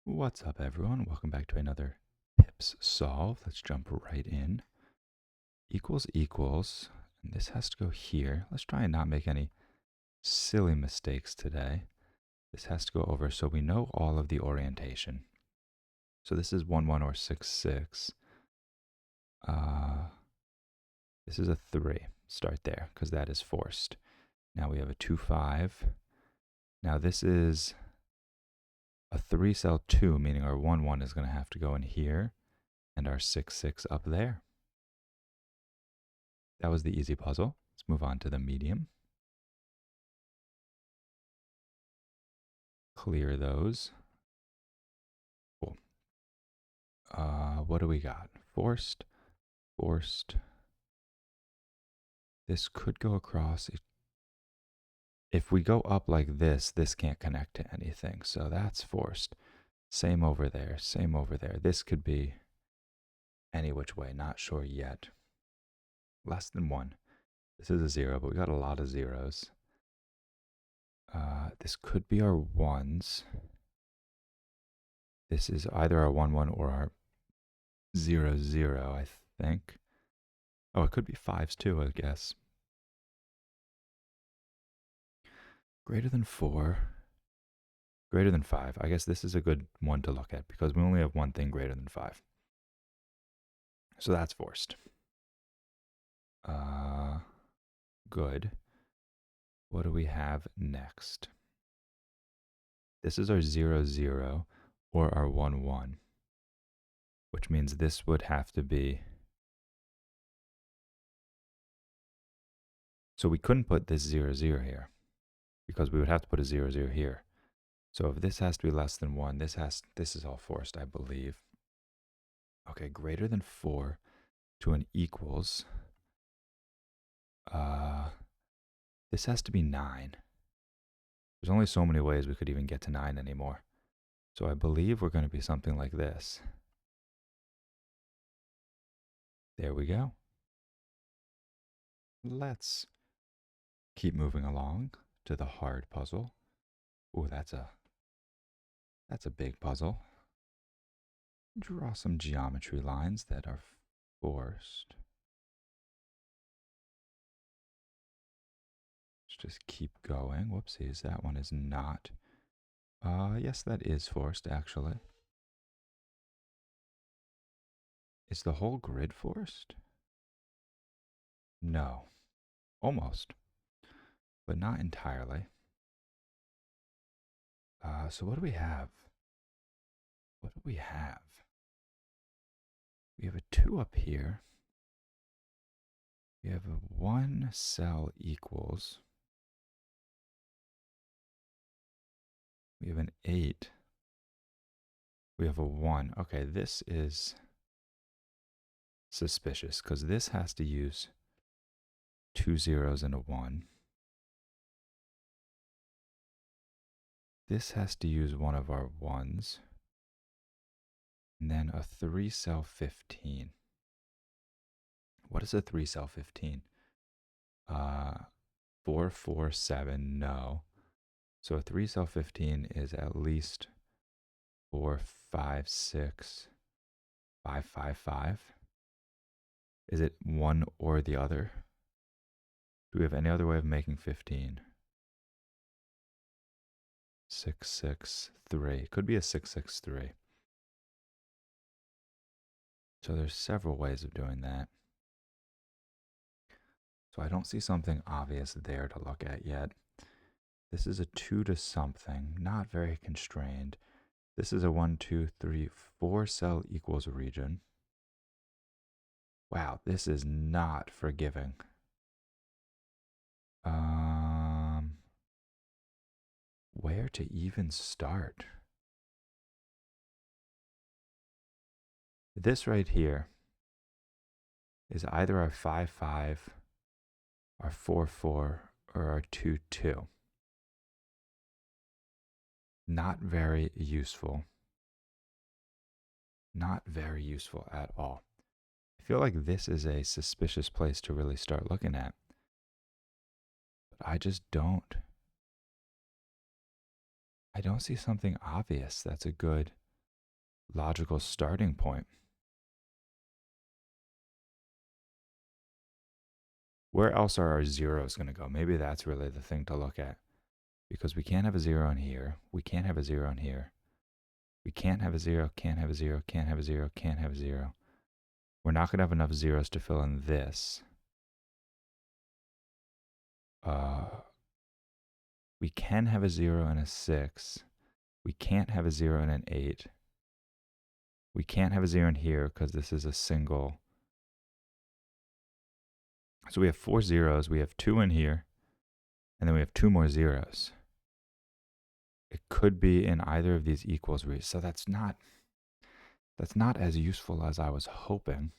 What's up, everyone? Welcome back to another Pips Solve. Let's jump right in. Equals equals, and this has to go here. Let's try and not make any silly mistakes today. This has to go over so we know all of the orientation. So this is 1, 1, or 6, 6. This is a 3. Start there, because that is forced. Now we have a 2, 5. Now this is a 3 cell 2, meaning our 1, 1 is going to have to go in here, and our 6, 6 up there. That was the easy puzzle. Let's move on to the medium. Clear those. Cool. What do we got? Forced, forced. This could go across. If we go up like this can't connect to anything, so that's forced. Same over there, same over there. This could be any which way, not sure yet. Less than 1. This is a 0, but we got a lot of zeros. This could be our 1s. This is either our 1, 1 or our 0, 0, I think. Oh, it could be 5s too, I guess. Greater than 4. Greater than 5. I guess this is a good one to look at because we only have one thing greater than 5. So that's forced. Good. What do we have next? This is our 0, 0 or our 1, 1, which means this would have to be. So we couldn't put this 0, 0 here because we would have to put a 0, 0 here. So if this has to be less than 1, this is all forced, I believe. Okay, greater than 4 to an equals. This has to be 9. There's only so many ways we could even get to 9 anymore. So I believe we're going to be something like this. There we go. Let's keep moving along to the hard puzzle. Ooh, that's a big puzzle. Draw some geometry lines that are forced. Let's just keep going. Whoopsies, that one is not. Yes, that is forced, actually. Is the whole grid forced? No. Almost. But not entirely. So what do we have? What do we have? We have a 2 up here. We have a 1 cell equals. We have an 8. We have a 1. Okay, this is suspicious because this has to use 2 zeros and a 1. This has to use one of our 1s. And then a 3 cell 15. What is a 3 cell 15? 4, 4, 7, no. So a 3 cell 15 is at least 4, 5, 6, 5, 5, 5. Is it one or the other? Do we have any other way of making 15? 6, 6, 3. Could be a 6, 6, 3. So there's several ways of doing that. So I don't see something obvious there to look at yet. This is a 2 to something, not very constrained. This is a 1, 2, 3, 4 cell equals region. Wow, this is not forgiving. Where to even start? This right here is either our 5, 5, our 4, 4, or our 2, 2. Not very useful. Not very useful at all. I feel like this is a suspicious place to really start looking at. But I just don't. I don't see something obvious that's a good logical starting point. Where else are our zeros going to go? Maybe that's really the thing to look at. Because we can't have a 0 in here. We can't have a 0 in here. We can't have a 0, can't have a 0, can't have a 0, can't have a 0. We're not going to have enough zeros to fill in this. We can have a 0 and a 6. We can't have a 0 and an 8. We can't have a 0 in here because this is a single. So we have 4 zeros. We have 2 in here. And then we have 2 more zeros. It could be in either of these equals reads. So that's not as useful as I was hoping.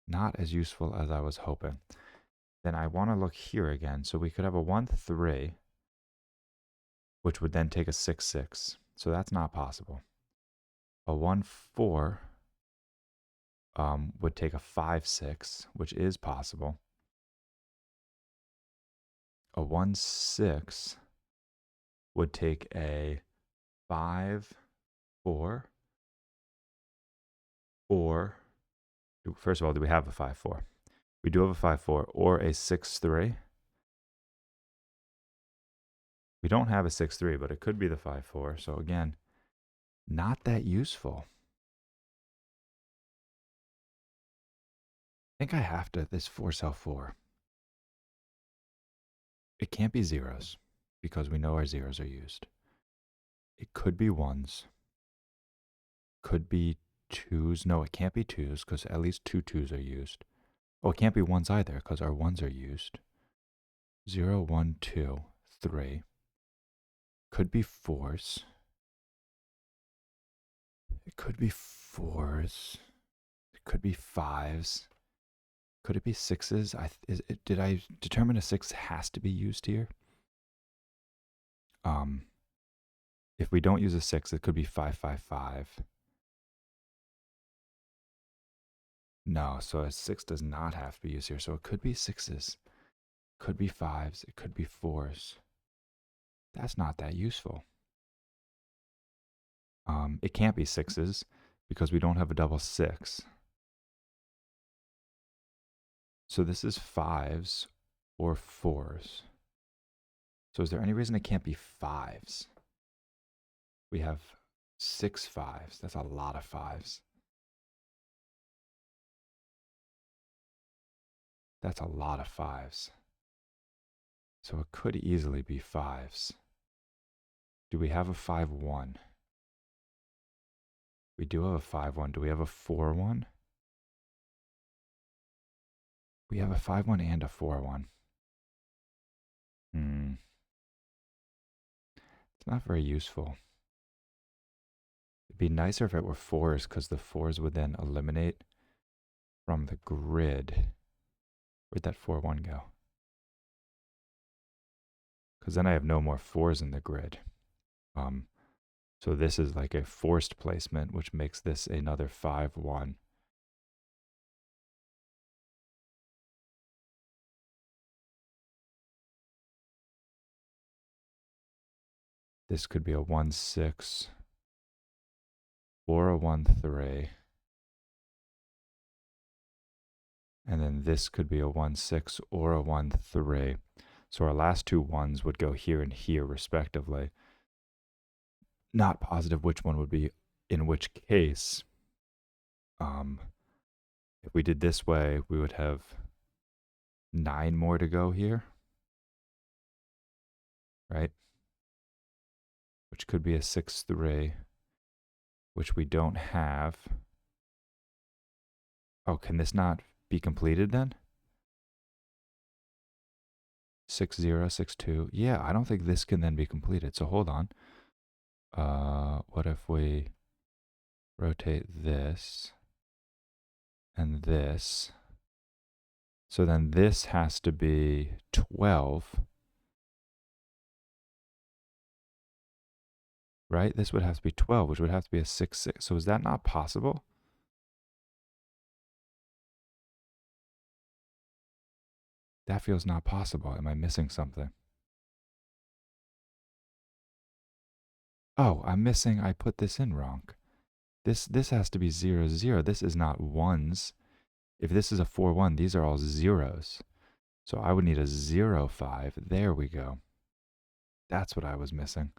Not as useful as I was hoping. Then I want to look here again. So we could have a 1, 3, which would then take a 6, 6. So that's not possible. A 1, 4 would take a 5, 6, which is possible. A 1, 6 would take a 5, 4, or, first of all, do we have a 5, 4? We do have a 5, 4, or a 6, 3. We don't have a 6, 3, but it could be the 5, 4. So again, not that useful. I think I have to, this 4 cell 4. It can't be zeros because we know our zeros are used. It could be 1s. Could be 2s. No, it can't be 2s because at least 2 2s are used. Oh, it can't be 1s either because our 1s are used. 0, 1, 2, 3. Could be 4s. It could be 4s. It could be 5s. Could it be 6s? Did I determine a 6 has to be used here? If we don't use a 6, it could be 5, 5, 5. No, so a 6 does not have to be used here. So it could be 6s. Could be 5s. It could be 4s. That's not that useful. It can't be 6s because we don't have a double 6. So this is 5s or 4s. So is there any reason it can't be 5s? We have 6 5s. That's a lot of 5s. That's a lot of 5s. So it could easily be 5s. Do we have a 5, 1? We do have a 5, 1. Do we have a 4, 1? We have a 5, 1 and a 4, 1. It's not very useful. It'd be nicer if it were 4s because the 4s would then eliminate from the grid. Where'd that 4, 1 go? Because then I have no more 4s in the grid. So this is like a forced placement, which makes this another 5, 1. This could be a 1, 6 or a 1, 3. And then this could be a 1, 6 or a 1, 3. So our last two 1s would go here and here respectively. Not positive which one would be in which case. If we did this way, we would have 9 more to go here. Right? Which could be a 6, 3, which we don't have. Oh, can this not be completed then? 6, 0, 6, 2. Yeah, I don't think this can then be completed. So hold on. What if we rotate this and this? So then this has to be 12. Right? This would have to be 12, which would have to be a 6, 6. So is that not possible? That feels not possible. Am I missing something? Oh, I'm missing, I put this in wrong. This has to be 0, 0. This is not ones. If this is a 4, 1, these are all zeros. So I would need a 0, 5. There we go. That's what I was missing.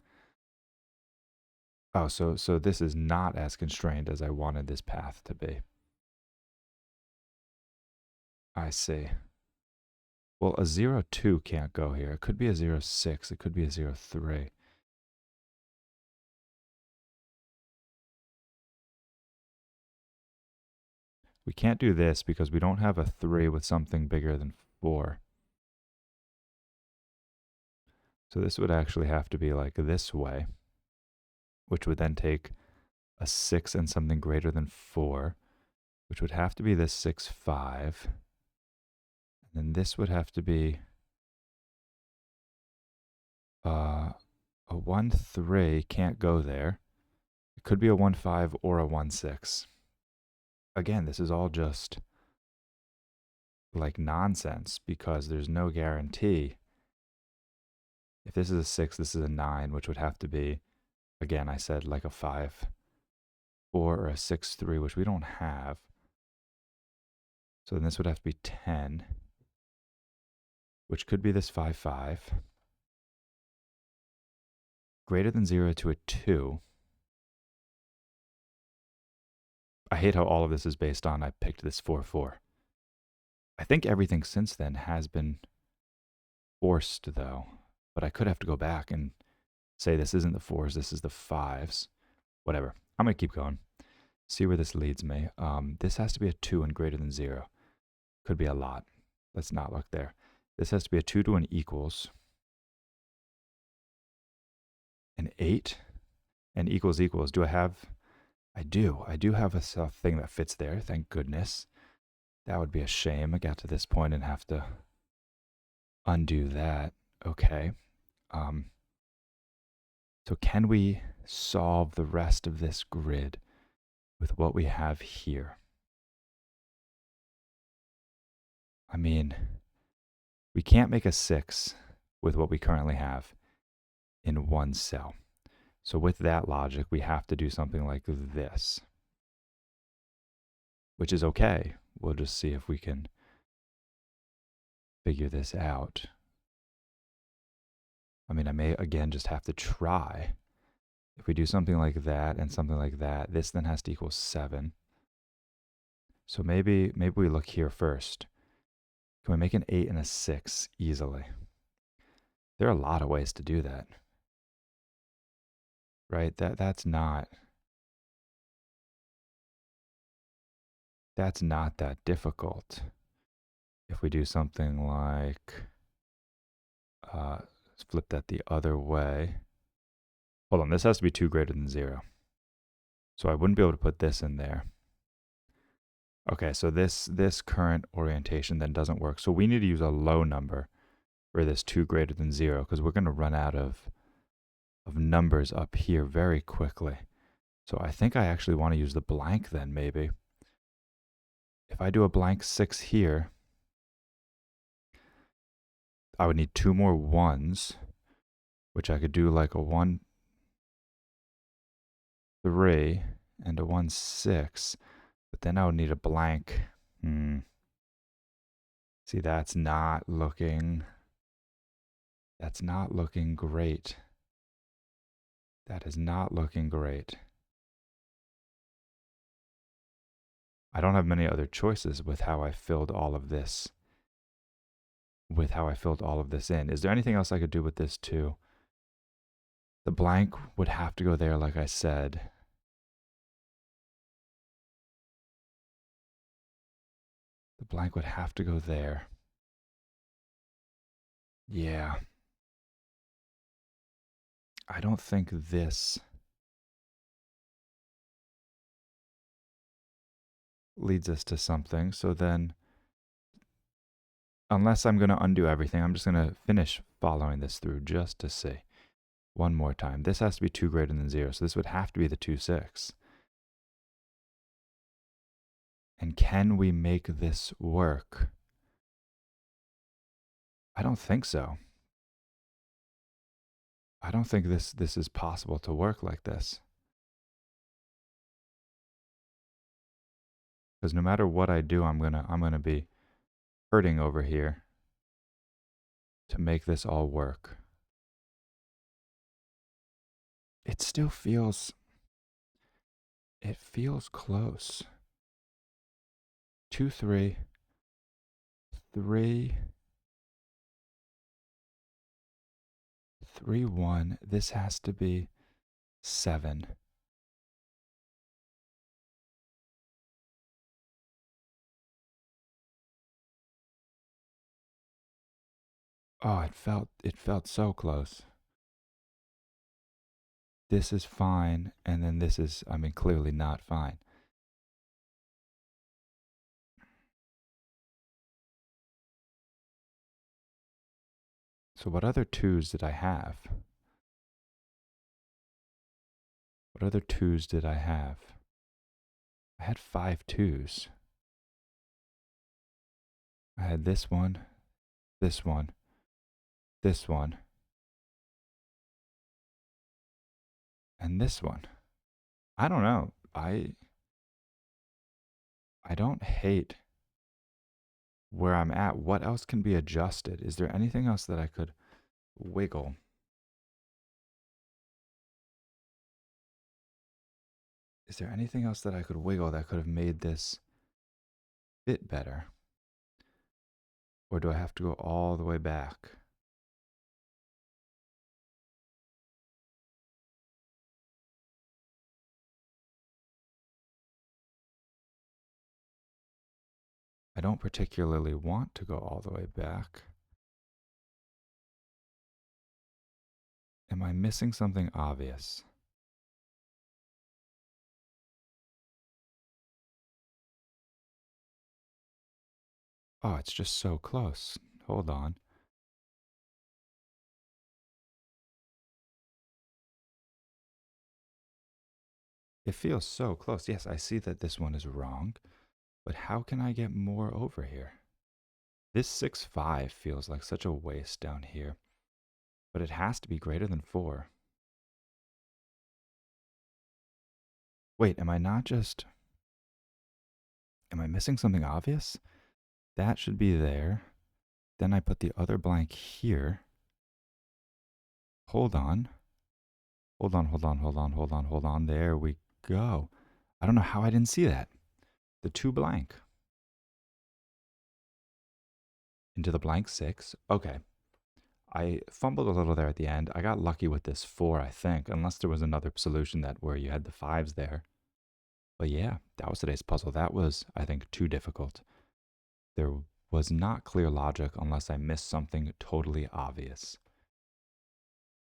Oh, so this is not as constrained as I wanted this path to be. I see. Well, a 0, 2 can't go here. It could be a 0, 6. It could be a 0, 3. We can't do this because we don't have a 3 with something bigger than 4. So this would actually have to be like this way, which would then take a 6 and something greater than 4, which would have to be this 6, 5. And then this would have to be a 1, 3 can't go there. It could be a 1, 5 or a 1, 6. Again, this is all just like nonsense because there's no guarantee. If this is a 6, this is a 9, which would have to be, again, I said like a 5, 4, or a 6, 3, which we don't have. So then this would have to be 10, which could be this 5, 5. Greater than 0 to a 2. I hate how all of this is based on I picked this 4, 4. I think everything since then has been forced, though. But I could have to go back and say this isn't the 4s, this is the 5s. Whatever. I'm going to keep going. See where this leads me. This has to be a 2 and greater than 0. Could be a lot. Let's not look there. This has to be a 2 to an equals. An 8 and equals equals. Do I have... I do. I do have a thing that fits there, thank goodness. That would be a shame. I got to this point and have to undo that. Okay. So can we solve the rest of this grid with what we have here? I mean, we can't make a 6 with what we currently have in one cell. So with that logic, we have to do something like this, which is okay. We'll just see if we can figure this out. I mean, I may, again, just have to try. If we do something like that and something like that, this then has to equal 7. So maybe we look here first. Can we make an 8 and a 6 easily? There are a lot of ways to do that. Right? That's not that difficult. If we do something like, let's flip that the other way. Hold on, this has to be 2 greater than 0. So I wouldn't be able to put this in there. Okay, so this current orientation then doesn't work. So we need to use a low number for this 2 greater than 0 because we're going to run out of numbers up here very quickly. So I think I actually want to use the blank then, maybe. If I do a blank 6 here, I would need 2 more 1s, which I could do like a 1, 3, and a 1, 6. But then I would need a blank. See, that's not looking great. That is not looking great. I don't have many other choices with how I filled all of this. In. Is there anything else I could do with this too? The blank would have to go there, like I said. The blank would have to go there. Yeah. I don't think this leads us to something. So then, unless I'm going to undo everything, I'm just going to finish following this through just to see. One more time. This has to be 2 greater than 0. So this would have to be the 2, 6. And can we make this work? I don't think so. I don't think this is possible to work like this. Because no matter what I do, I'm gonna be hurting over here to make this all work. It still feels, it feels close. 2, 3, 3, 3, 1. This has to be 7. Oh, it felt so close. This is fine, and then this is, I mean, clearly not fine. So what other 2s did I have? What other 2s did I have? I had 5 2s. I had this one, this one, this one, and this one. I don't know. I don't hate where I'm at. What else can be adjusted? Is there anything else that I could wiggle? Is there anything else that I could wiggle that could have made this fit better? Or do I have to go all the way back? I don't particularly want to go all the way back. Am I missing something obvious? Oh, it's just so close. Hold on. It feels so close. Yes, I see that this one is wrong, but how can I get more over here? This 6, 5 feels like such a waste down here, but it has to be greater than 4. Wait, am I missing something obvious? That should be there. Then I put the other blank here. Hold on. Hold on, hold on, hold on, hold on, hold on. There we go. I don't know how I didn't see that. The 2 blank. Into the blank 6. Okay. I fumbled a little there at the end. I got lucky with this 4, I think, unless there was another solution that where you had the 5s there. But yeah, that was today's puzzle. That was, I think, too difficult. There was not clear logic unless I missed something totally obvious.